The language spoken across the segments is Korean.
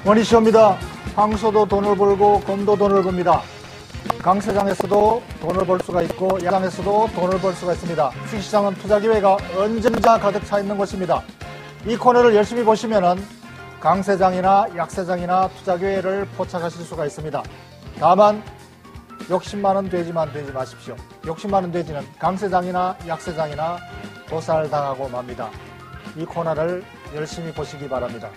원이시옵니다. 황소도 돈을 벌고 곰도 돈을 법니다. 강세장에서도 돈을 벌 수가 있고 야장에서도 돈을 벌 수가 있습니다. 주식시장은 투자 기회가 언제나 가득 차 있는 곳입니다. 이 코너를 열심히 보시면은 강세장이나 약세장이나 투자 기회를 포착하실 수가 있습니다. 다만 욕심 많은 돼지만 되지 마십시오. 욕심 많은 돼지는 강세장이나 약세장이나 도살당하고 맙니다. 이 코너를 열심히 보시기 바랍니다.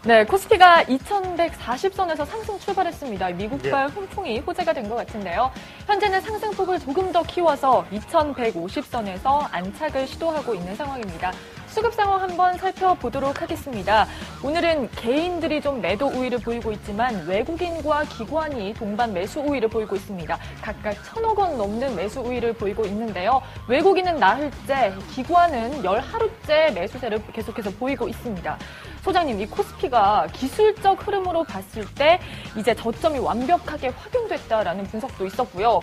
네, 코스피가 2140선에서 상승 출발했습니다. 미국발 훈풍이 호재가 된 것 같은데요. 현재는 상승폭을 조금 더 키워서 2150선에서 안착을 시도하고 있는 상황입니다. 수급 상황 한번 살펴보도록 하겠습니다. 오늘은 개인들이 좀 매도 우위를 보이고 있지만 외국인과 기관이 동반 매수 우위를 보이고 있습니다. 각각 1,000억 원 넘는 매수 우위를 보이고 있는데요. 외국인은 나흘째, 기관은 열 하루째 매수세를 계속해서 보이고 있습니다. 소장님, 이 코스피가 기술적 흐름으로 봤을 때 이제 저점이 완벽하게 확용됐다라는 분석도 있었고요.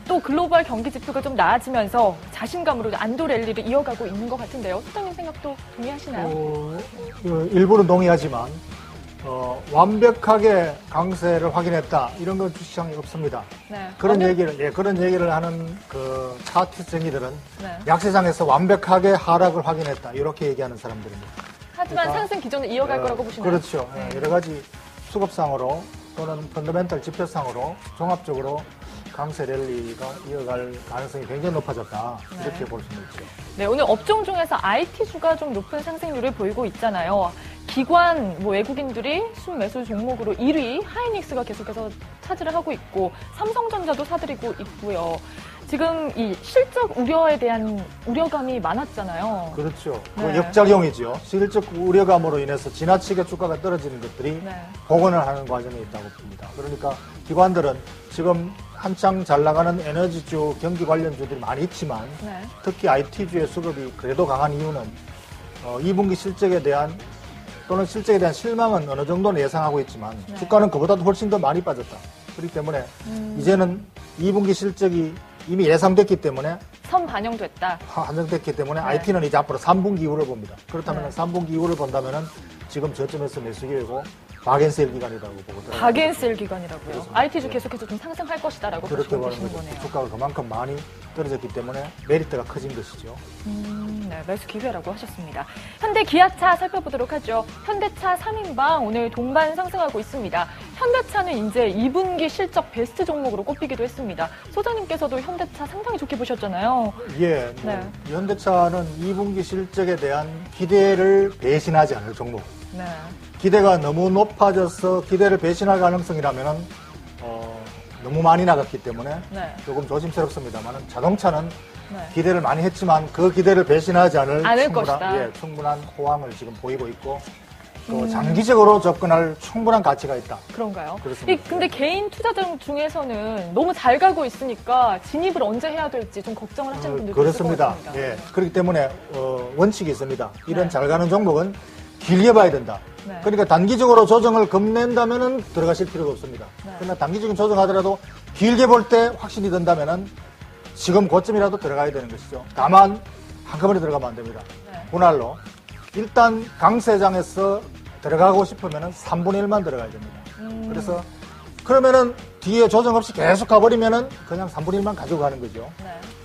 또 글로벌 경기 지표가 좀 나아지면서 자신감으로 안도 랠리를 이어가고 있는 것 같은데요. 소장님 생각도 동의하시나요? 일부는 동의하지만 완벽하게 강세를 확인했다 이런 건 주식시장에 없습니다. 네. 그런 얘기를 하는 그 차트쟁이들은 약세장에서 완벽하게 하락을 확인했다 이렇게 얘기하는 사람들입니다. 하지만 그러니까, 상승 기조는 이어갈 거라고 보시나요? 그렇죠. 여러 가지 수급상으로 또는 펀더멘털 지표상으로 종합적으로 강세 랠리가 이어갈 가능성이 굉장히 높아졌다. 이렇게 볼 수는 있죠. 네, 오늘 업종 중에서 IT주가 좀 높은 상승률을 보이고 있잖아요. 기관, 외국인들이 순매수 종목으로 1위 하이닉스가 계속해서 차지를 하고 있고 삼성전자도 사들이고 있고요. 지금 이 실적 우려에 대한 우려감이 많았잖아요. 그렇죠. 그 역작용이죠. 실적 우려감으로 인해서 지나치게 주가가 떨어지는 것들이 복원을 하는 과정에 있다고 봅니다. 그러니까 기관들은 지금 한창 잘 나가는 에너지주, 경기 관련주들이 많이 있지만 특히 IT주의 수급이 그래도 강한 이유는 2분기 실적에 대한 또는 실적에 대한 실망은 어느 정도는 예상하고 있지만 주가는 그보다도 훨씬 더 많이 빠졌다. 그렇기 때문에 이제는 2분기 실적이 이미 예상됐기 때문에 선반영됐다. 한정됐기 때문에 IT는 이제 앞으로 3분기 이후를 봅니다. 그렇다면 3분기 이후를 본다면은 지금 저점에서 매수 기회고 박앤셀 기간이라고 보거든요. 박앤셀 기간이라고요? IT주 계속해서 좀 상승할 것이다라고 그렇게 보시는 보는 거죠. 거네요. 주가가 그만큼 많이 떨어졌기 때문에 메리트가 커진 것이죠. 네, 매수 기회라고 하셨습니다. 현대 기아차 살펴보도록 하죠. 현대차 3인방 오늘 동반 상승하고 있습니다. 현대차는 이제 2분기 실적 베스트 종목으로 꼽히기도 했습니다. 소장님께서도 현대차 상당히 좋게 보셨잖아요. 예, 현대차는 2분기 실적에 대한 기대를 배신하지 않을 종목. 기대가 너무 높아져서 기대를 배신할 가능성이라면은 너무 많이 나갔기 때문에 조금 조심스럽습니다만 자동차는 기대를 많이 했지만 그 기대를 배신하지 않을 충분한 호황을 지금 보이고 있고 또 장기적으로 접근할 충분한 가치가 있다. 그런가요? 그렇습니다. 근데 개인 투자자 중에서는 너무 잘 가고 있으니까 진입을 언제 해야 될지 좀 걱정을 하시는 분들도 그렇습니다. 있을 것 같습니다. 예, 그렇기 때문에 원칙이 있습니다. 이런 잘 가는 종목은 길게 봐야 된다. 그러니까 단기적으로 조정을 겁낸다면은 들어가실 필요가 없습니다. 그러나 단기적인 조정하더라도 길게 볼 때 확신이 든다면은 지금 고점이라도 들어가야 되는 것이죠. 다만 한꺼번에 들어가면 안 됩니다. 분할로 일단 강세장에서 들어가고 싶으면은 3분의 1만 들어가야 됩니다. 그래서 그러면은 뒤에 조정 없이 계속 가버리면은 그냥 3분의 1만 가지고 가는 거죠.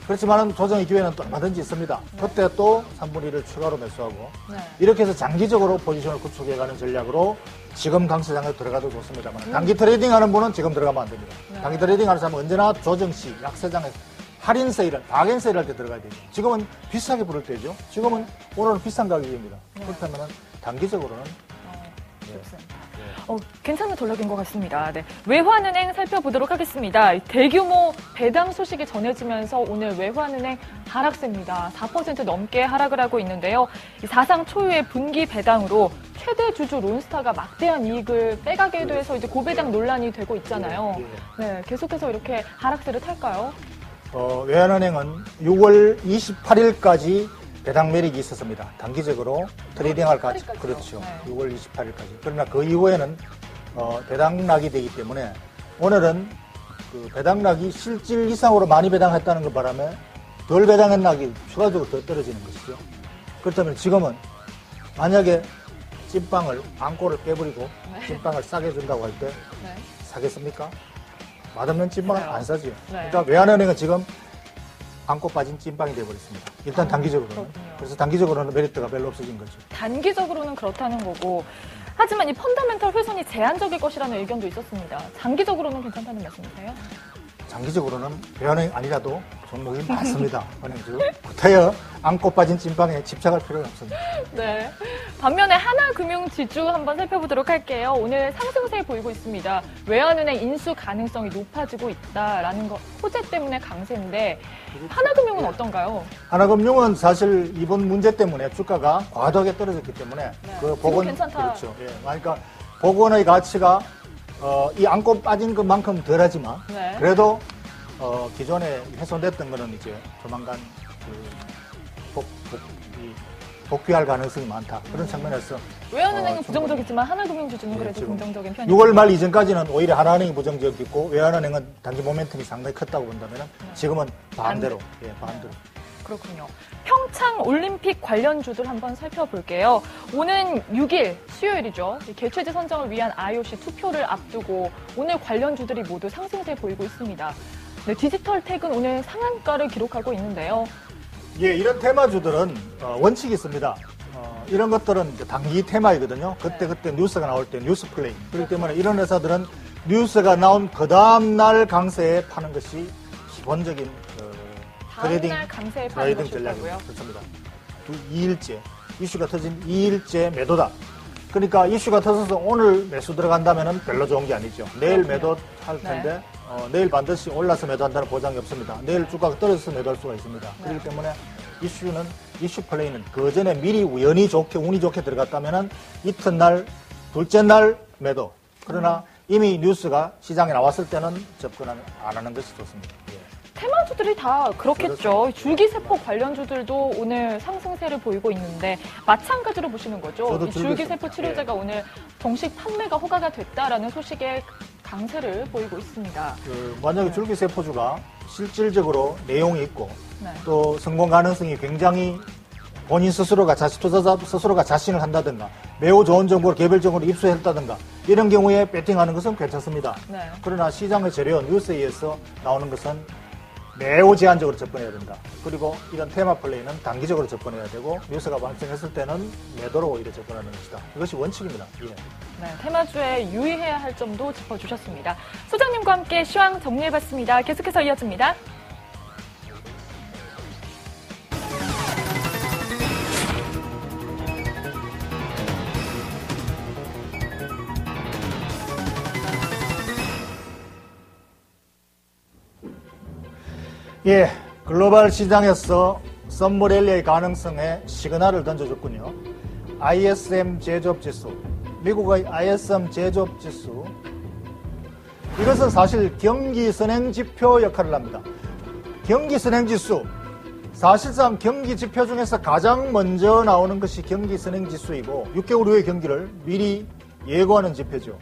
그렇지만 조정의 기회는 또 얼마든지 있습니다. 그때 또 3분의 1을 추가로 매수하고 이렇게 해서 장기적으로 포지션을 구축해가는 전략으로 지금 강세장에 들어가도 좋습니다만 단기 트레이딩 하는 분은 지금 들어가면 안 됩니다. 단기 트레이딩 하는 사람은 언제나 조정시, 약세장에 할인 세일을, 박앤 세일할 때 들어가야 되죠. 지금은 비싸게 부를 때죠. 지금은 오늘은 비싼 가격입니다. 그렇다면 단기적으로는 괜찮은 전략인 것 같습니다. 네. 외환은행 살펴보도록 하겠습니다. 대규모 배당 소식이 전해지면서 오늘 외환은행 하락세입니다. 4% 넘게 하락을 하고 있는데요. 사상 초유의 분기 배당으로 최대 주주 론스타가 막대한 이익을 빼가게 돼서 이제 고배당 논란이 되고 있잖아요. 네, 계속해서 이렇게 하락세를 탈까요? 외환은행은 6월 28일까지 배당 매력이 있었습니다. 단기적으로 트레이딩할 가치. 그렇죠. 네. 6월 28일까지. 그러나 그 이후에는 배당락이 되기 때문에 오늘은 그 배당락이 실질 이상으로 많이 배당했다는 것 바람에 덜 배당한 낙이 추가적으로 더 떨어지는 것이죠. 그렇다면 지금은 만약에 찐빵을 안고를 깨버리고 찐빵을 싸게 준다고 할 때 사겠습니까? 맛없는 찐빵은 안 사지요. 그러니까 외환은행은 지금 안고 빠진 찐빵이 되어버렸습니다. 일단 단기적으로는. 그렇군요. 그래서 단기적으로는 메리트가 별로 없어진 거죠. 단기적으로는 그렇다는 거고, 하지만 이 펀더멘털 훼손이 제한적일 것이라는 의견도 있었습니다. 장기적으로는 괜찮다는 말씀이세요? 장기적으로는 외환은행 아니라도 종목이 많습니다. 은행주. 구태여 안고 빠진 찐빵에 집착할 필요는 없습니다. 네. 반면에 하나금융지주 한번 살펴보도록 할게요. 오늘 상승세 보이고 있습니다. 외환은행 인수 가능성이 높아지고 있다라는 거 호재 때문에 강세인데 하나금융은 어떤가요? 하나금융은 사실 이번 문제 때문에 주가가 과도하게 떨어졌기 때문에 그 복원 괜찮다. 그렇죠. 예. 그러니까 복원의 가치가 이 안고 빠진 것만큼 덜하지만 그래도 기존에 훼손됐던 거는 이제 조만간 복귀할 가능성이 많다. 그런 측면에서 외환은행은 부정적이지만 하나금융지주는 그래도 긍정적인 편이죠. 6월 말 이전까지는 오히려 하나은행이 부정적이고 외환은행은 단기 모멘텀이 상당히 컸다고 본다면 지금은 반대로. 반대로. 그렇군요. 평창 올림픽 관련주들 한번 살펴볼게요. 오는 6일 수요일이죠. 개최지 선정을 위한 IOC 투표를 앞두고 오늘 관련주들이 모두 상승세 보이고 있습니다. 네, 디지털 텍은 오늘 상한가를 기록하고 있는데요. 예, 이런 테마주들은 원칙이 있습니다. 이런 것들은 이제 단기 테마이거든요. 그때 뉴스가 나올 때 뉴스 플레이. 그렇기 때문에 이런 회사들은 뉴스가 나온 그 다음 날 강세에 파는 것이 기본적인 트레이딩 전략이고요. 그렇습니다. 2일째 이슈가 터진 2일째 매도다. 그러니까 이슈가 터져서 오늘 매수 들어간다면 별로 좋은 게 아니죠. 내일 매도할 텐데 내일 반드시 올라서 매도한다는 보장이 없습니다. 내일 주가가 떨어져서 매도할 수가 있습니다. 그렇기 때문에 이슈 플레이는 그 전에 미리 우연히 좋게 운이 좋게 들어갔다면 이튿날 둘째 날 매도. 그러나 이미 뉴스가 시장에 나왔을 때는 접근 안 하는 것이 좋습니다. 테마주들이 다 그렇겠죠. 줄기세포 관련주들도 오늘 상승세를 보이고 있는데 마찬가지로 보시는 거죠. 줄기세포 치료제가 오늘 정식 판매가 허가가 됐다라는 소식에 강세를 보이고 있습니다. 만약에 줄기세포주가 실질적으로 내용이 있고 또 성공 가능성이 굉장히 본인 스스로가 투자자 스스로가 자신을 한다든가 매우 좋은 정보를 개별적으로 입수했다든가 이런 경우에 배팅하는 것은 괜찮습니다. 그러나 시장의 재료 뉴스에 의해서 나오는 것은 매우 제한적으로 접근해야 된다. 그리고 이런 테마 플레이는 단기적으로 접근해야 되고 뉴스가 발생했을 때는 매도로 오히려 접근하는 것이다. 이것이 원칙입니다. 네, 테마주에 유의해야 할 점도 짚어주셨습니다. 소장님과 함께 시황 정리해봤습니다. 계속해서 이어집니다. 예, 글로벌 시장에서 썸머랠리의 가능성에 시그널을 던져줬군요. ISM 제조업지수, 미국의 ISM 제조업지수, 이것은 사실 경기선행지표 역할을 합니다. 경기선행지수, 사실상 경기지표 중에서 가장 먼저 나오는 것이 경기선행지수이고 6개월 후의 경기를 미리 예고하는 지표죠.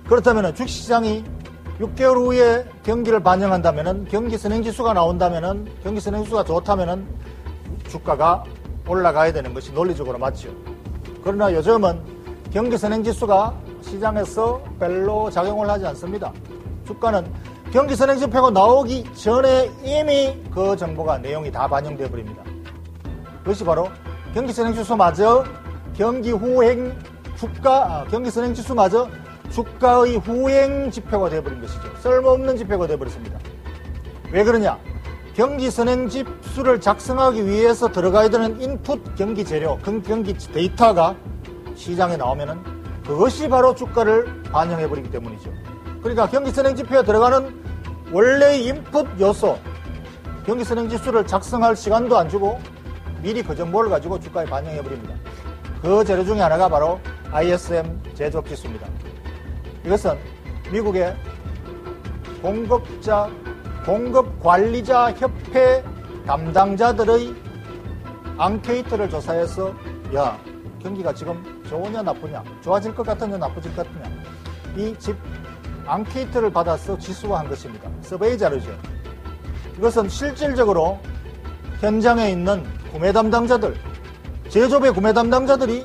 그렇다면 주식시장이 6개월 후에 경기를 반영한다면은 경기선행지수가 나온다면은 경기선행지수가 좋다면은 주가가 올라가야 되는 것이 논리적으로 맞죠. 그러나 요즘은 경기선행지수가 시장에서 별로 작용을 하지 않습니다. 주가는 경기선행지표가 나오기 전에 이미 그 정보가 내용이 다 반영되어 버립니다. 그것이 바로 경기선행지수마저 경기선행지수마저 주가의 후행 지표가 되어버린 것이죠. 쓸모없는 지표가 되어버렸습니다. 왜 그러냐? 경기선행지수를 작성하기 위해서 들어가야 되는 인풋 경기 재료, 경기 데이터가 시장에 나오면은 그것이 바로 주가를 반영해버리기 때문이죠. 그러니까 경기선행지표에 들어가는 원래의 인풋 요소, 경기선행지수를 작성할 시간도 안 주고 미리 그 정보를 가지고 주가에 반영해버립니다. 그 재료 중에 하나가 바로 ISM 제조업지수입니다. 이것은 미국의 공급관리자 협회 담당자들의 앙케이트를 조사해서 야, 경기가 지금 좋으냐 나쁘냐, 좋아질 것 같으냐 나빠질 것 같으냐, 이 집 앙케이트를 받아서 지수화한 것입니다. 서베이 자료죠. 이것은 실질적으로 현장에 있는 구매 담당자들, 제조업의 구매 담당자들이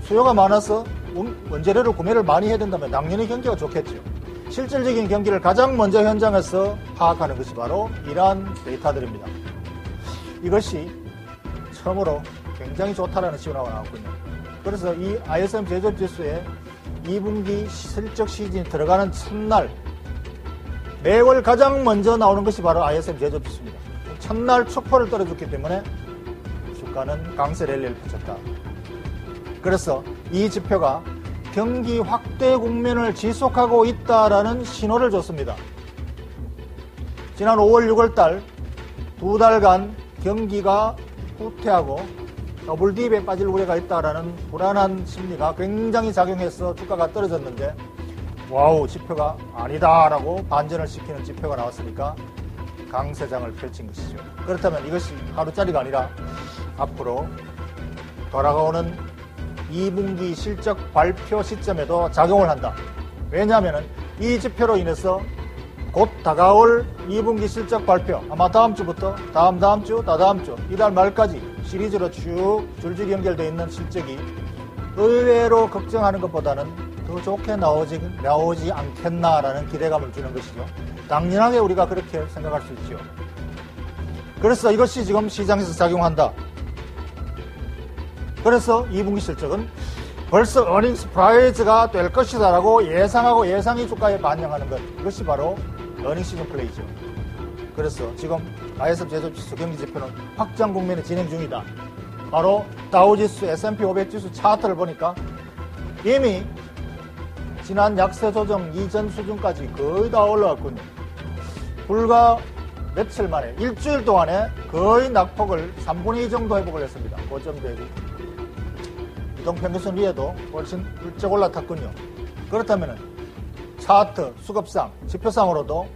수요가 많아서 원재료를 구매를 많이 해야 된다면 당연히 경기가 좋겠죠. 실질적인 경기를 가장 먼저 현장에서 파악하는 것이 바로 이러한 데이터들입니다. 이것이 처음으로 굉장히 좋다라는 신호가 나왔군요. 그래서 이 ISM 제조업지수에 2분기 실적 시즌이 들어가는 첫날 매월 가장 먼저 나오는 것이 바로 ISM 제조업지수입니다. 첫날 촉포를 떨어졌기 때문에 주가는 강세 랠리를 펼쳤다. 그래서 이 지표가 경기 확대 국면을 지속하고 있다라는 신호를 줬습니다. 지난 5월, 6월 달 두 달간 경기가 후퇴하고 더블 딥에 빠질 우려가 있다라는 불안한 심리가 굉장히 작용해서 주가가 떨어졌는데 와우, 지표가 아니다라고 반전을 시키는 지표가 나왔으니까 강세장을 펼친 것이죠. 그렇다면 이것이 하루짜리가 아니라 앞으로 돌아가오는 2분기 실적 발표 시점에도 작용을 한다. 왜냐하면 이 지표로 인해서 곧 다가올 2분기 실적 발표, 아마 다음 주부터 다음 주, 다다음 주, 이달 말까지 시리즈로 쭉 줄줄이 연결되어 있는 실적이 의외로 걱정하는 것보다는 더 좋게 나오지 않겠나라는 기대감을 주는 것이죠. 당연하게 우리가 그렇게 생각할 수 있죠. 그래서 이것이 지금 시장에서 작용한다. 그래서 2분기 실적은 벌써 어닝스 프라이즈가 될 것이다라고 예상하고 예상이 주가에 반영하는 것, 이것이 바로 어닝 시즌 플레이죠. 그래서 지금 ISM 제조업지수 경기지표는 확장 국면이 진행 중이다. 바로 다우지수, S&P 500지수 차트를 보니까 이미 지난 약세 조정 이전 수준까지 거의 다 올라왔군요. 불과 며칠 만에, 일주일 동안에 거의 낙폭을 3분의 2 정도 회복을 했습니다. 고점 대비. 이동평균선 위에도 훨씬 훌쩍 올라탔군요. 그렇다면 차트, 수급상, 지표상으로도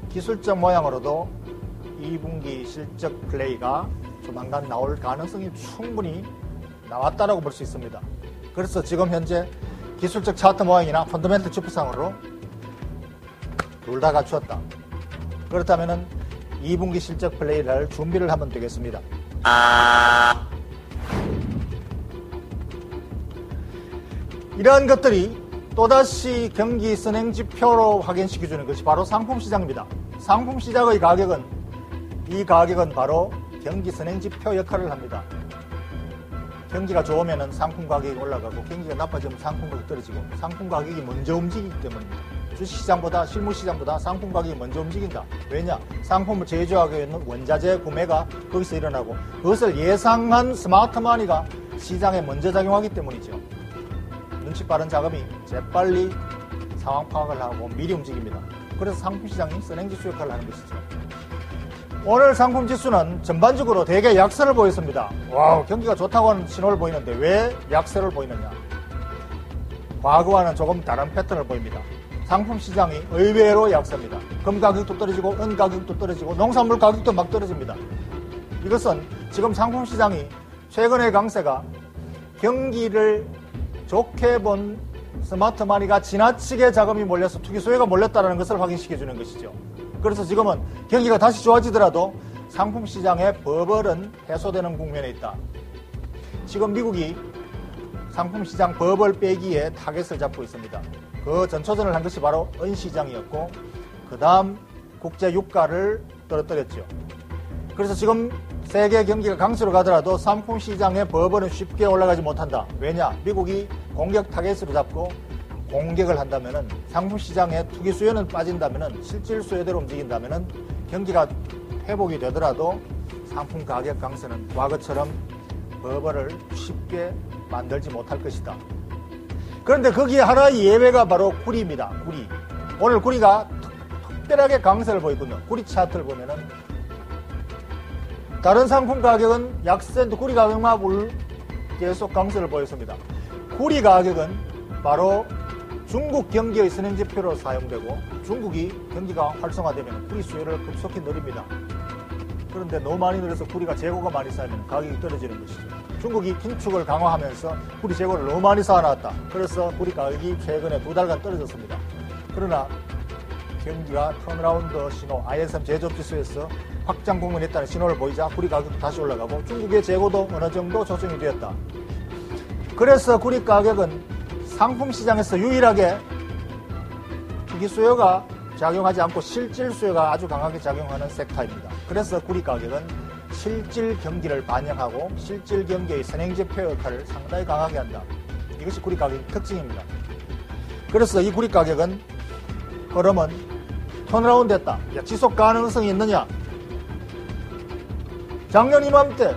기술적 모양으로도 2분기 실적 플레이가 조만간 나올 가능성이 충분히 나왔다라고 볼 수 있습니다. 그래서 지금 현재 기술적 차트 모양이나 펀더멘털 지표상으로 둘 다 갖추었다. 그렇다면 2분기 실적 플레이를 할 준비를 하면 되겠습니다. 이러한 것들이 또다시 경기 선행지표로 확인시켜주는 것이 바로 상품시장입니다. 상품시장의 가격은, 이 가격은 바로 경기 선행지표 역할을 합니다. 경기가 좋으면 상품 가격이 올라가고 경기가 나빠지면 상품 가격이 떨어지고 상품 가격이 먼저 움직이기 때문입니다. 주식시장보다 실물시장보다 상품 가격이 먼저 움직인다. 왜냐? 상품을 제조하기 위한 원자재 구매가 거기서 일어나고 그것을 예상한 스마트머니가 시장에 먼저 작용하기 때문이죠. 눈치 빠른 자금이 재빨리 상황 파악을 하고 미리 움직입니다. 그래서 상품시장이 선행지수 역할을 하는 것이죠. 오늘 상품지수는 전반적으로 대개 약세를 보였습니다. 와우, 경기가 좋다고 하는 신호를 보이는데 왜 약세를 보이느냐? 과거와는 조금 다른 패턴을 보입니다. 상품시장이 의외로 약세입니다. 금 가격도 떨어지고 은 가격도 떨어지고 농산물 가격도 막 떨어집니다. 이것은 지금 상품시장이 최근의 강세가 경기를 좋게 본 스마트머니가 지나치게 자금이 몰려서 투기 수요가 몰렸다는 것을 확인시켜주는 것이죠. 그래서 지금은 경기가 다시 좋아지더라도 상품시장의 버블은 해소되는 국면에 있다. 지금 미국이 상품시장 버블 빼기에 타겟을 잡고 있습니다. 그 전초전을 한 것이 바로 은시장이었고 그 다음 국제 유가를 떨어뜨렸죠. 그래서 지금 세계 경기가 강세로 가더라도 상품시장의 버블은 쉽게 올라가지 못한다. 왜냐? 미국이 공격 타겟으로 잡고 공격을 한다면은 상품시장의 투기 수요는 빠진다면은 실질 수요대로 움직인다면은 경기가 회복이 되더라도 상품 가격 강세는 과거처럼 버블을 쉽게 만들지 못할 것이다. 그런데 거기에 하나의 예외가 바로 구리입니다. 구리. 오늘 구리가 특별하게 강세를 보이거든요. 구리 차트를 보면은 다른 상품 가격은 약세인데 구리 가격만 계속 강세를 보였습니다. 구리 가격은 바로 중국 경기의 선행지표로 사용되고 중국이 경기가 활성화되면 구리 수요를 급속히 늘립니다. 그런데 너무 많이 늘어서 구리가 재고가 많이 쌓이면 가격이 떨어지는 것이죠. 중국이 긴축을 강화하면서 구리 재고를 너무 많이 쌓아놨다. 그래서 구리 가격이 최근에 2달간 떨어졌습니다. 그러나 경기가 턴어라운드 신호, ISM 제조업지수에서 확장 공헌했다는 신호를 보이자 구리 가격도 다시 올라가고 중국의 재고도 어느 정도 조정이 되었다. 그래서 구리 가격은 상품 시장에서 유일하게 투기 수요가 작용하지 않고 실질 수요가 아주 강하게 작용하는 섹터입니다. 그래서 구리 가격은 실질 경기를 반영하고 실질 경기의 선행지표 역할을 상당히 강하게 한다. 이것이 구리 가격의 특징입니다. 그래서 이 구리 가격은 흐름은 턴어라운드 됐다. 지속 가능성이 있느냐? 작년 이맘때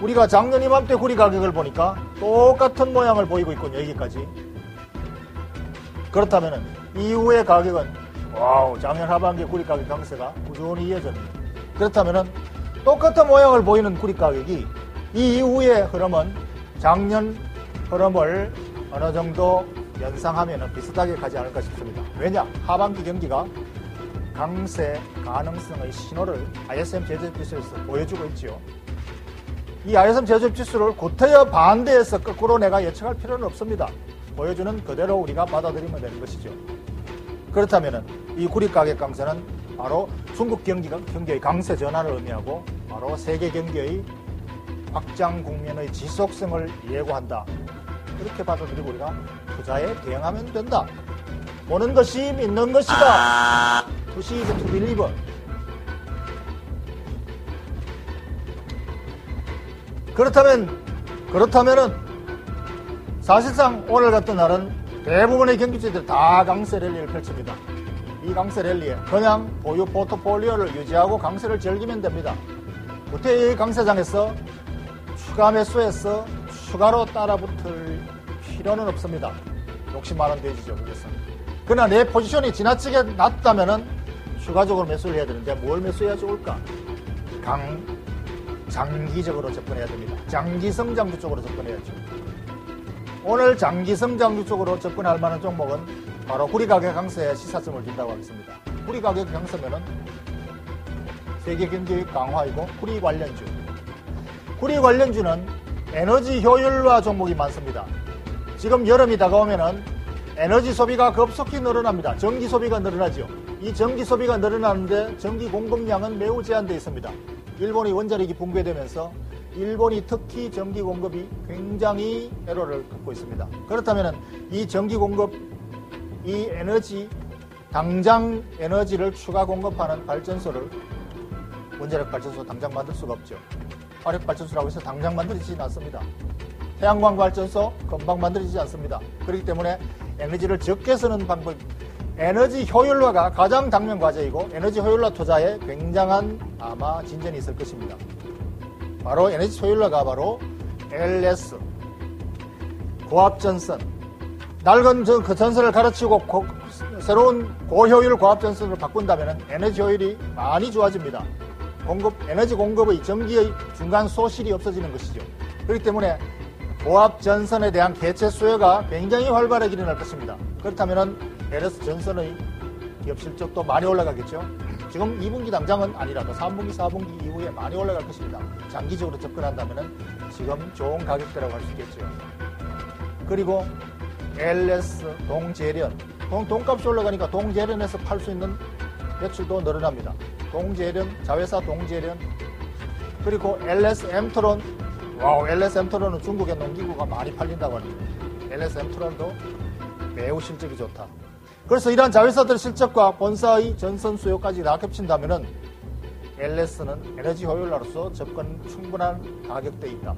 우리가 작년 이맘때 구리 가격을 보니까 똑같은 모양을 보이고 있군요. 여기까지. 그렇다면 이후의 가격은 작년 하반기 구리 가격 강세가 꾸준히 이어집니다. 그렇다면 똑같은 모양을 보이는 구리 가격이 이 이후의 흐름은 작년 흐름을 어느 정도 연상하면 비슷하게 가지 않을까 싶습니다. 왜냐? 하반기 경기가 강세 가능성의 신호를 ISM 제조지수에서 보여주고 있지요. 이 ISM 제조지수를 구태여 반대해서 거꾸로 내가 예측할 필요는 없습니다. 보여주는 그대로 우리가 받아들이면 되는 것이죠. 그렇다면 이 구리 가격 강세는 바로 중국 경기의 강세 전환을 의미하고 바로 세계 경기의 확장 국면의 지속성을 예고한다. 그렇게 받아들이고 우리가 투자에 대응하면 된다. 보는 것이 믿는 것이다. To see is to believe. 그렇다면은 사실상 오늘 같은 날은 대부분의 경기주들이 다 강세 랠리를 펼칩니다. 이 강세 랠리에 그냥 보유 포트폴리오를 유지하고 강세를 즐기면 됩니다. 구태의 강세장에서 추가 매수해서 추가로 따라붙을 필요는 없습니다. 욕심 많은 돼지죠, 그래서. 그러나 내 포지션이 지나치게 낮다면은 추가적으로 매수를 해야 되는데 뭘 매수해야 좋을까? 장기적으로 접근해야 됩니다. 장기 성장주 쪽으로 접근해야죠. 오늘 장기 성장주 쪽으로 접근할 만한 종목은 바로 구리 가격 강세에 시사점을 둔다고 하겠습니다. 구리 가격 강세면은 세계 경기의 강화이고 구리 관련주. 구리 관련주는 에너지 효율화 종목이 많습니다. 지금 여름이 다가오면은 에너지 소비가 급속히 늘어납니다. 전기 소비가 늘어나죠. 이 전기 소비가 늘어나는데 전기 공급량은 매우 제한되어 있습니다. 일본이 원자력이 붕괴되면서 일본이 특히 전기 공급이 굉장히 애로를 겪고 있습니다. 그렇다면 이 전기 공급, 이 에너지, 당장 에너지를 추가 공급하는 발전소를 원자력 발전소 당장 만들 수가 없죠. 화력 발전소라고 해서 당장 만들어지진 않습니다. 태양광 발전소 금방 만들어지지 않습니다. 그렇기 때문에 에너지를 적게 쓰는 방법, 에너지 효율화가 가장 당면 과제이고 에너지 효율화 투자에 굉장한 아마 진전이 있을 것입니다. 바로 에너지 효율화가 바로 LS, 고압전선, 낡은 그 전선을 갈아치우고 새로운 고효율 고압전선으로 바꾼다면 에너지 효율이 많이 좋아집니다. 에너지 공급의 전기의 중간 소실이 없어지는 것이죠. 그렇기 때문에 고압전선에 대한 개체 수요가 굉장히 활발하게 일어날 것입니다. 그렇다면 LS 전선의 기업 실적도 많이 올라가겠죠. 지금 2분기 당장은 아니라도 3분기, 4분기 이후에 많이 올라갈 것입니다. 장기적으로 접근한다면 지금 좋은 가격대라고 할 수 있겠죠. 그리고 LS 동재련, 돈값이 올라가니까 동재련에서 팔 수 있는 매출도 늘어납니다. 동재련, 자회사 동재련, 그리고 LS 엠트론, LS 엠트론은 중국의 농기구가 많이 팔린다고 합니다. LS 엠트론도 매우 실적이 좋다. 그래서 이러한 자회사들 실적과 본사의 전선 수요까지 다 겹친다면은 LS는 에너지 효율화로서 접근 충분한 가격대에 있다.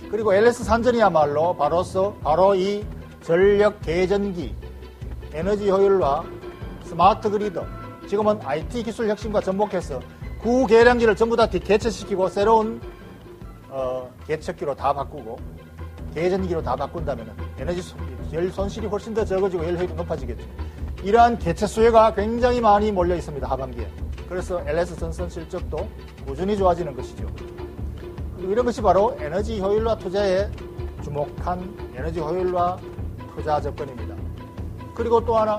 그리고 LS 산전이야말로 바로 이 전력 계전기, 에너지 효율화, 스마트 그리드, 지금은 IT 기술 혁신과 접목해서 구계량기를 전부 다 개체시키고 새로운 개척기로 다 바꾸고 대전기로 다 바꾼다면 열 손실이 훨씬 더 적어지고 열 효율이 높아지겠죠. 이러한 개체 수요가 굉장히 많이 몰려 있습니다. 하반기에. 그래서 LS 전선 실적도 꾸준히 좋아지는 것이죠. 이런 것이 바로 에너지 효율화 투자에 주목한 에너지 효율화 투자 접근입니다. 그리고 또 하나,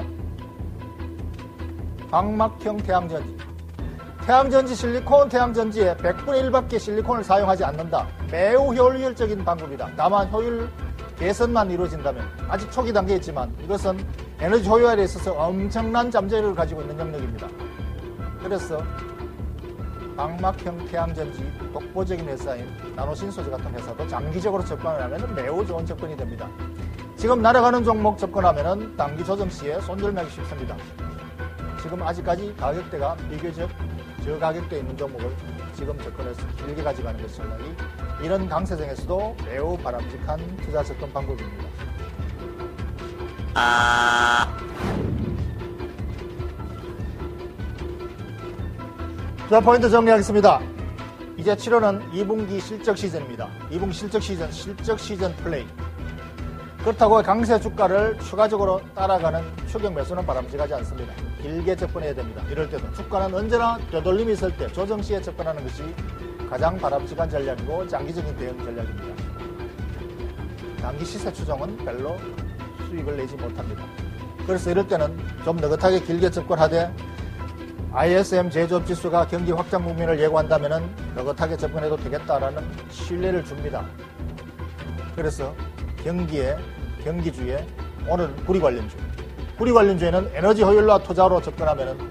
광막형 태양전지. 태양전지 실리콘 태양전지에 100분의 1밖에 실리콘을 사용하지 않는다. 매우 효율적인 방법이다. 다만 효율 개선만 이루어진다면, 아직 초기 단계에 있지만 이것은 에너지 효율화에 있어서 엄청난 잠재력을 가지고 있는 영역입니다. 그래서 광막형 태양전지 독보적인 회사인 나노신소재 같은 회사도 장기적으로 접근을 하면 매우 좋은 접근이 됩니다. 지금 날아가는 종목 접근하면 단기 조정 시에 손절하기 쉽습니다. 지금 아직까지 가격대가 비교적 저가격대에 있는 종목을 지금 접근해서 길게 가져가는 것이 전략이 이런 강세장에서도 매우 바람직한 투자 접근 방법입니다. 자, 포인트 정리하겠습니다. 이제 7월은 2분기 실적 시즌입니다. 2분기 실적 시즌 플레이. 그렇다고 강세 주가를 추가적으로 따라가는 추격 매수는 바람직하지 않습니다. 길게 접근해야 됩니다. 이럴 때도 주가는 언제나 되돌림이 있을 때 조정 시에 접근하는 것이 가장 바람직한 전략이고 장기적인 대응 전략입니다. 단기 시세 추정은 별로 수익을 내지 못합니다. 그래서 이럴 때는 좀 느긋하게 길게 접근하되 ISM 제조업 지수가 경기 확장 국면을 예고한다면 느긋하게 접근해도 되겠다라는 신뢰를 줍니다. 그래서 경기주에 오늘 구리 관련주에는 에너지 효율화 투자로 접근하면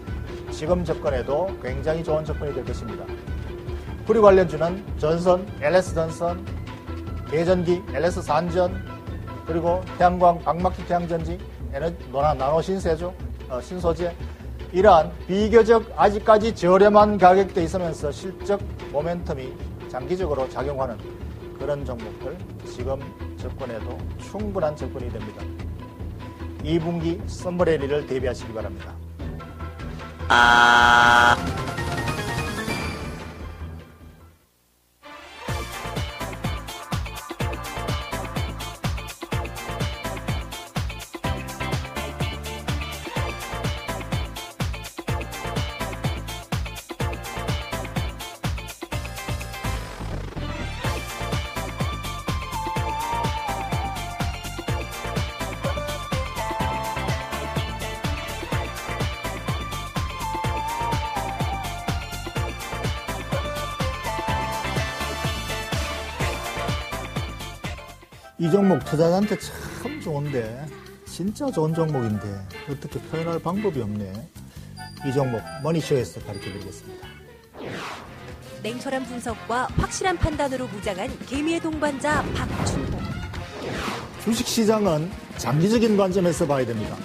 지금 접근해도 굉장히 좋은 접근이 될 것입니다. 구리 관련주는 전선, LS 전선, 대전기, LS 산전, 그리고 태양광, 광막형 태양전지, 나노 신소재, 이러한 비교적 아직까지 저렴한 가격대에 있으면서 실적 모멘텀이 장기적으로 작용하는 그런 종목들 지금 접근해도 충분한 접근이 됩니다. 2분기 썸머레리를 대비하시기 바랍니다. 이 종목 투자자한테 참 좋은데, 진짜 좋은 종목인데 어떻게 표현할 방법이 없네. 이 종목 머니쇼에서 가르쳐드리겠습니다. 냉철한 분석과 확실한 판단으로 무장한 개미의 동반자 박준호. 주식시장은 장기적인 관점에서 봐야 됩니다.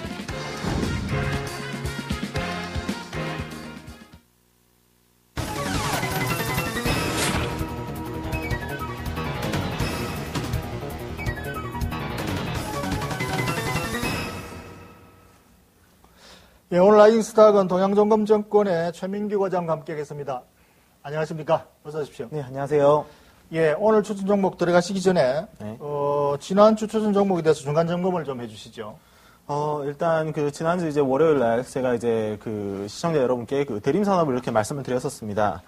예, 오늘 라이징스탁은 동양종금증권의 최민규 과장과 함께하겠습니다. 안녕하십니까? 어서 오십시오. 네, 안녕하세요. 예, 오늘 추천 종목 들어가시기 전에 네. 지난주 추천 종목에 대해서 중간 점검을 좀 해주시죠. 일단 지난주 이제 월요일 날 제가 이제 시청자 여러분께 대림 산업을 이렇게 말씀을 드렸었습니다.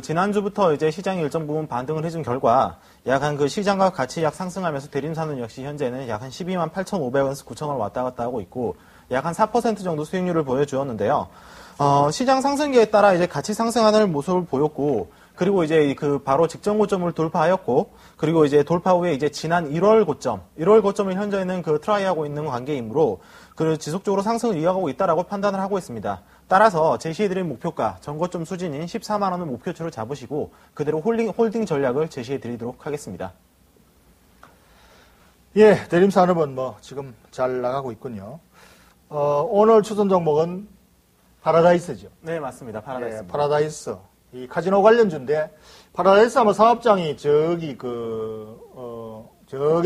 지난주부터 이제 시장이 일정 부분 반등을 해준 결과 약 한 시장과 같이 약 상승하면서 대림 산업 역시 현재는 약 한 12만 8,500원에서 9,000원 왔다 갔다 하고 있고 약 한 4% 정도 수익률을 보여주었는데요. 시장 상승기에 따라 이제 같이 상승하는 모습을 보였고, 그리고 이제 바로 직전 고점을 돌파하였고, 그리고 이제 돌파 후에 이제 지난 1월 고점을 현재는 트라이하고 있는 관계이므로 지속적으로 상승을 이어가고 있다라고 판단을 하고 있습니다. 따라서 제시해드린 목표가 전고점 수준인 14만 원을 목표치로 잡으시고 그대로 홀딩 전략을 제시해드리도록 하겠습니다. 예, 대림산업은 지금 잘 나가고 있군요. 오늘 추천 종목은 파라다이스죠. 네, 맞습니다. 파라다이스. 예, 파라다이스. 이 카지노 관련주인데, 파라다이스 하면 사업장이 저기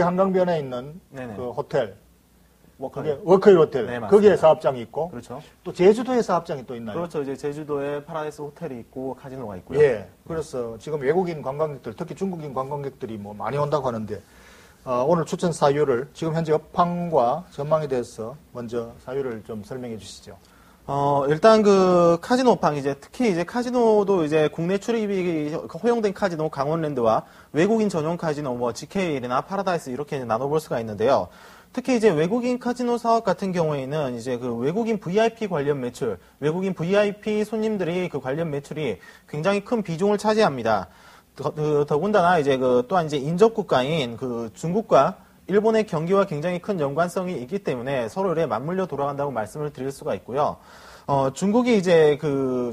한강변에 있는 호텔. 워커힐 호텔. 네, 거기에 사업장이 있고. 그렇죠. 또 제주도에 사업장이 또 있나요? 그렇죠. 이제 제주도에 파라다이스 호텔이 있고 카지노가 있고요. 예. 그래서 지금 외국인 관광객들, 특히 중국인 관광객들이 많이 온다고 하는데, 오늘 추천 사유를 지금 현재 업황과 전망에 대해서 먼저 사유를 좀 설명해 주시죠. 일단 그 카지노 업황 특히 이제 카지노도 이제 국내 출입이 허용된 카지노 강원랜드와 외국인 전용 카지노 뭐 GKL이나 파라다이스 이렇게 나눠볼 수가 있는데요. 특히 이제 외국인 카지노 사업 같은 경우에는 이제 그 외국인 VIP 관련 매출, 외국인 VIP 손님들이 그 관련 매출이 굉장히 큰 비중을 차지합니다. 더군다나 이제 또한 이제 인접 국가인 그 중국과 일본의 경기와 굉장히 큰 연관성이 있기 때문에 서로에 맞물려 돌아간다고 말씀을 드릴 수가 있고요. 중국이 이제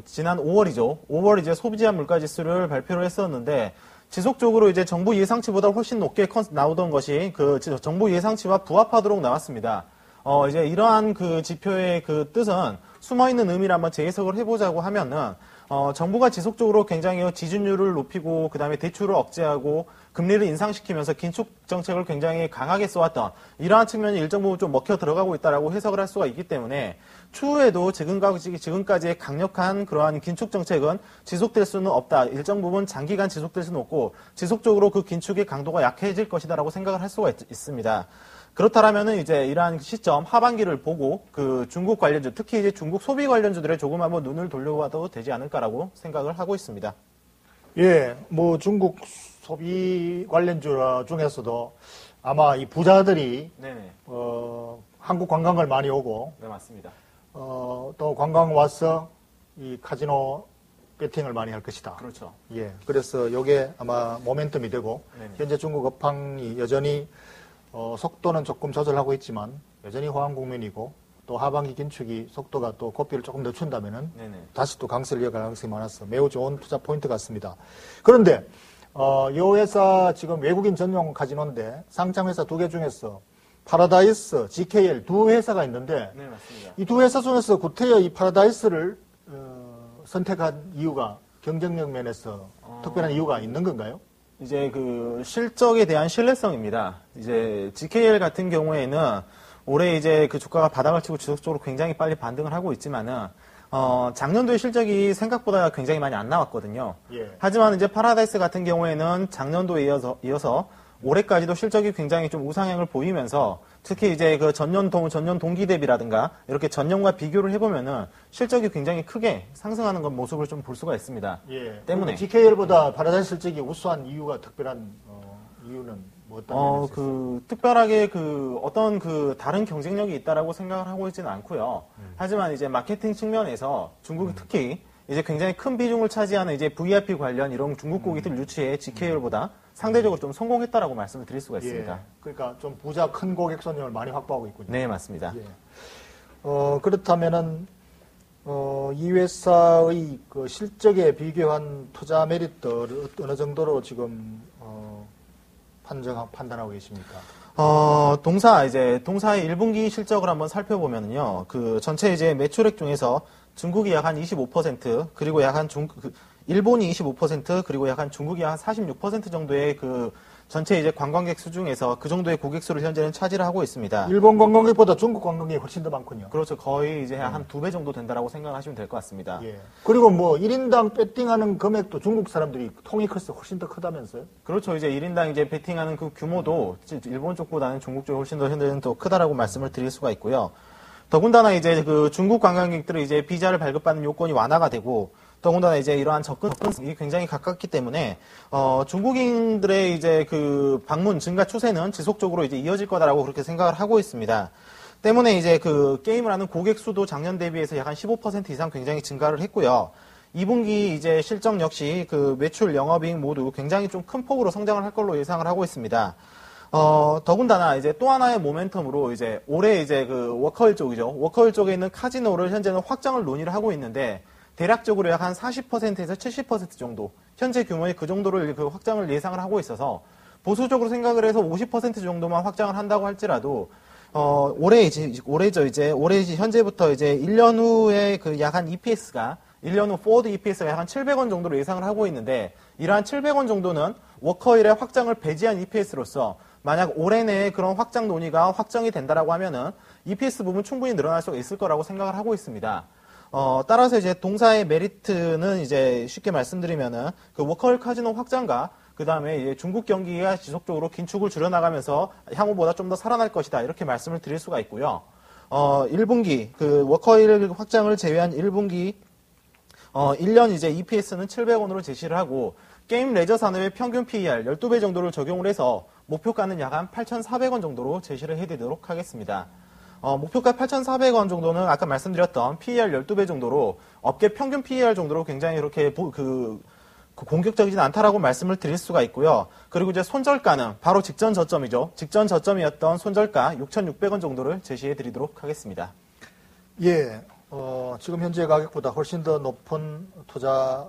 지난 5월 이제 소비자 물가지수를 발표를 했었는데 지속적으로 이제 정부 예상치보다 훨씬 높게 나오던 것이 정부 예상치와 부합하도록 나왔습니다. 이제 이러한 그 지표의 그 뜻은 숨어있는 의미를 한번 재해석을 해보자고 하면은 정부가 지속적으로 굉장히 지준율을 높이고 그다음에 대출을 억제하고 금리를 인상시키면서 긴축 정책을 굉장히 강하게 써왔던 이러한 측면이 일정 부분 좀 먹혀 들어가고 있다라고 해석을 할 수가 있기 때문에 추후에도 지금까지의 강력한 그러한 긴축 정책은 지속될 수는 없다. 일정 부분 장기간 지속될 수는 없고 지속적으로 그 긴축의 강도가 약해질 것이다라고 생각을 할 수가 있습니다. 그렇다라면은 이제 이러한 시점 하반기를 보고 그 중국 관련주, 특히 이제 중국 소비 관련주들에 조금 한번 눈을 돌려봐도 되지 않을까라고 생각을 하고 있습니다. 예, 뭐 중국 소비 관련주 중에서도 아마 이 부자들이 네네. 한국 관광을 많이 오고, 네 맞습니다. 또 관광 와서 이 카지노 배팅을 많이 할 것이다. 그렇죠. 예, 그래서 이게 아마 모멘텀이 되고 네네. 현재 중국 업황이 여전히 속도는 조금 조절하고 있지만 여전히 호황 국면이고 또 하반기 긴축이 속도가 또 고삐를 조금 늦춘다면은 네네. 다시 또 강세를 이어갈 가능성이 많아서 매우 좋은 투자 포인트 같습니다. 그런데 이 회사 지금 외국인 전용 카지노인데 상장 회사 2개 중에서 파라다이스, GKL 두 회사가 있는데 네 맞습니다. 이 두 회사 중에서 구태여 이 파라다이스를 선택한 이유가 경쟁력 면에서 특별한 이유가 있는 건가요? 이제 그 실적에 대한 신뢰성입니다. 이제 GKL 같은 경우에는 올해 이제 그 주가가 바닥을 치고 지속적으로 굉장히 빨리 반등을 하고 있지만은 작년도의 실적이 생각보다 굉장히 많이 안 나왔거든요. 예. 하지만 이제 파라다이스 같은 경우에는 작년도에 이어서 올해까지도 실적이 굉장히 좀 우상향을 보이면서 특히 이제 그 전년 동기 대비라든가 이렇게 전년과 비교를 해보면은 실적이 굉장히 크게 상승하는 건 모습을 좀 볼 수가 있습니다. 예. 때문에 GKL보다 파라다이스 실적이 우수한 이유가 특별한 이유는 뭐 어떤 면에서 있어요? 특별하게 어떤 다른 경쟁력이 있다라고 생각을 하고 있지는 않고요. 하지만 이제 마케팅 측면에서 중국이 특히 이제 굉장히 큰 비중을 차지하는 이제 VIP 관련 이런 중국 고객들 유치에 GKL보다 상대적으로 좀 성공했다라고 말씀을 드릴 수가 있습니다. 예. 그러니까 좀 부자 큰 고객 선점을 많이 확보하고 있군요. 네, 맞습니다. 예. 그렇다면은 이 회사의 그 실적에 비교한 투자 메리트를 어느 정도로 지금 판단하고 계십니까? 동사의 1분기 실적을 한번 살펴보면요. 그 전체 이제 매출액 중에서 중국이 약 한 25%, 그리고 약 한 일본이 25%, 그리고 약 한 중국이 한 46% 정도의 그 전체 이제 관광객 수 중에서 그 정도의 고객 수를 현재는 차지를 하고 있습니다. 일본 관광객보다 중국 관광객이 훨씬 더 많군요. 그렇죠. 거의 이제 한 2배 정도 된다라고 생각하시면 될 것 같습니다. 예. 그리고 뭐 1인당 배팅하는 금액도 중국 사람들이 통이 클수록 훨씬 더 크다면서요? 그렇죠. 이제 1인당 이제 베팅하는 그 규모도 일본 쪽보다는 중국 쪽이 훨씬 더 현재는 더 크다라고 말씀을 드릴 수가 있고요. 더군다나 이제 그 중국 관광객들의 이제 비자를 발급받는 요건이 완화가 되고 더군다나 이제 이러한 접근성이 굉장히 가깝기 때문에 중국인들의 이제 그 방문 증가 추세는 지속적으로 이제 이어질 거다라고 그렇게 생각을 하고 있습니다. 때문에 이제 그 게임을 하는 고객 수도 작년 대비해서 약 한 15% 이상 굉장히 증가를 했고요. 2분기 이제 실적 역시 그 매출, 영업이익 모두 굉장히 좀 큰 폭으로 성장을 할 걸로 예상을 하고 있습니다. 더군다나 이제 또 하나의 모멘텀으로 이제 올해 이제 그 워커힐 쪽이죠. 워커힐 쪽에 있는 카지노를 현재는 확장을 논의를 하고 있는데 대략적으로 약 한 40%에서 70% 정도 현재 규모의 그 정도를 그 확장을 예상을 하고 있어서 보수적으로 생각을 해서 50% 정도만 확장을 한다고 할지라도 올해 현재부터 이제 1년 후에 그 약 한 EPS가 1년 후 포워드 EPS가 약 한 700원 정도로 예상을 하고 있는데 이러한 700원 정도는 워커힐의 확장을 배제한 EPS로서 만약 올해 내에 그런 확장 논의가 확정이 된다라고 하면은 EPS 부분 충분히 늘어날 수가 있을 거라고 생각을 하고 있습니다. 따라서 이제 동사의 메리트는 이제 쉽게 말씀드리면은 그 워커힐 카지노 확장과 그 다음에 중국 경기가 지속적으로 긴축을 줄여나가면서 향후보다 좀 더 살아날 것이다. 이렇게 말씀을 드릴 수가 있고요. 1분기, 그 워커힐 확장을 제외한 1분기, 1년 이제 EPS는 700원으로 제시를 하고, 게임 레저 산업의 평균 PER 12배 정도를 적용을 해서 목표가는 약 한 8,400원 정도로 제시를 해드리도록 하겠습니다. 목표가 8,400원 정도는 아까 말씀드렸던 PER 12배 정도로 업계 평균 PER 정도로 굉장히 이렇게 공격적이진 않다라고 말씀을 드릴 수가 있고요. 그리고 이제 손절가는 바로 직전 저점이죠. 직전 저점이었던 손절가 6,600원 정도를 제시해 드리도록 하겠습니다. 예, 지금 현재 가격보다 훨씬 더 높은 투자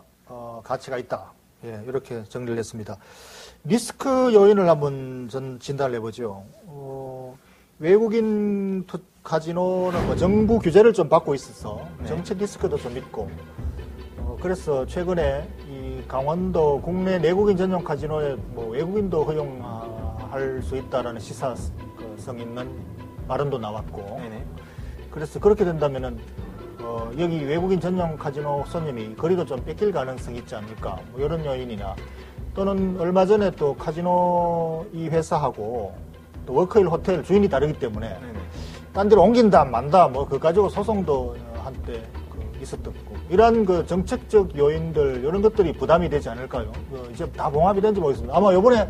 가치가 있다. 예, 이렇게 정리를 했습니다. 리스크 요인을 한번 진단을 해보죠. 외국인 카지노는 뭐 정부 규제를 좀 받고 있어서 정책 리스크도 좀 있고, 그래서 최근에 이 강원도 국내 내국인 전용 카지노에 뭐 외국인도 허용할 수 있다라는 시사성 있는 발언도 나왔고, 네네. 그래서 그렇게 된다면은 여기 외국인 전용 카지노 손님이 거리도 좀 뺏길 가능성이 있지 않을까, 뭐 이런 요인이나, 또는 얼마 전에 또 카지노 이 회사하고 또 워커힐 호텔 주인이 다르기 때문에 네네. 딴 데로 옮긴다 만다 뭐 그거 가지고 소송도 한때 있었던 거고, 이러한 그 정책적 요인들 이런 것들이 부담이 되지 않을까요? 이제 다 봉합이 된지 모르겠습니다. 아마 이번에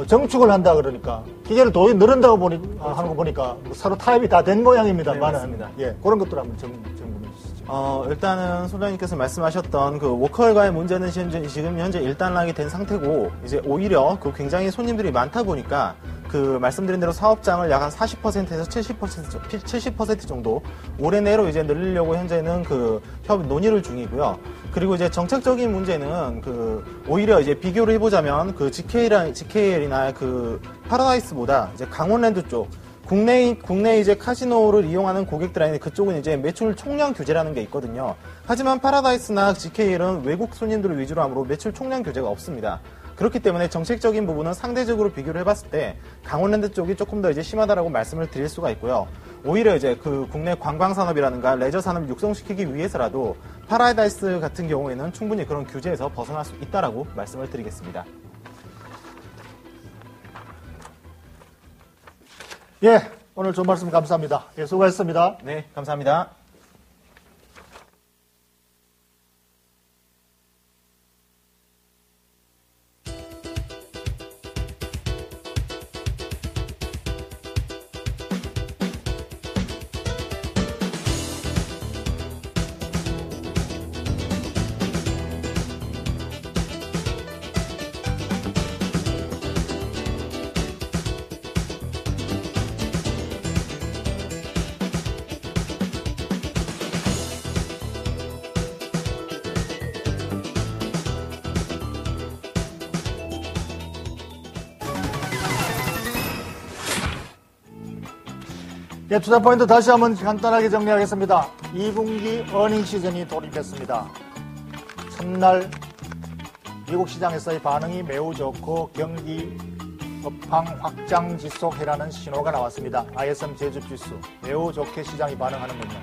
정축을 한다 그러니까 기계를 더 늘은다고 하는 거 보니까 서로 타협이 다 된 모양입니다만은, 네, 예, 그런 것들 한번 점검해 주시죠. 일단은 소장님께서 말씀하셨던 그 워커힐과의 문제는 지금 현재 일단락이 된 상태고, 이제 오히려 그 굉장히 손님들이 많다 보니까 그 말씀드린 대로 사업장을 약 한 40%에서 70% 정도 올해 내로 이제 늘리려고 현재는 그 협의 논의를 중이고요. 그리고 이제 정책적인 문제는 그 오히려 이제 비교를 해보자면 그 GKL이나 그 파라다이스보다 이제 강원랜드 쪽 국내 이제 카지노를 이용하는 고객들한테 그쪽은 이제 매출 총량 규제라는 게 있거든요. 하지만 파라다이스나 GKL은 외국 손님들을 위주로 하므로 매출 총량 규제가 없습니다. 그렇기 때문에 정책적인 부분은 상대적으로 비교를 해봤을 때 강원랜드 쪽이 조금 더 이제 심하다라고 말씀을 드릴 수가 있고요. 오히려 이제 그 국내 관광 산업이라든가 레저 산업을 육성시키기 위해서라도 파라다이스 같은 경우에는 충분히 그런 규제에서 벗어날 수 있다라고 말씀을 드리겠습니다. 예, 오늘 좋은 말씀 감사합니다. 예, 수고하셨습니다. 네, 감사합니다. 예, 투자포인트 다시 한번 간단하게 정리하겠습니다. 2분기 어닝 시즌이 돌입했습니다. 첫날 미국 시장에서의 반응이 매우 좋고 경기 업황 확장 지속해라는 신호가 나왔습니다. ISM 제조지수 매우 좋게 시장이 반응하는군요.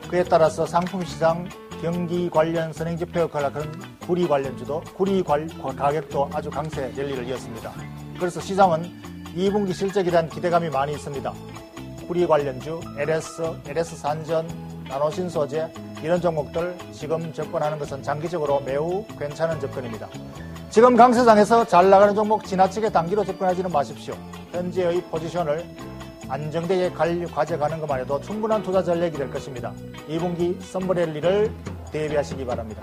그에 따라서 상품 시장 경기 관련 선행지표 역할을 하는 구리 관련주도 구리 가격도 아주 강세 랠리를 이었습니다. 그래서 시장은 2분기 실적에 대한 기대감이 많이 있습니다. 구리 관련주, LS 산전, 나노신 소재 이런 종목들 지금 접근하는 것은 장기적으로 매우 괜찮은 접근입니다. 지금 강세장에서 잘 나가는 종목 지나치게 단기로 접근하지는 마십시오. 현재의 포지션을 안정되게 가져가는 것만 해도 충분한 투자 전략이 될 것입니다. 2분기 썸머 랠리를 대비하시기 바랍니다.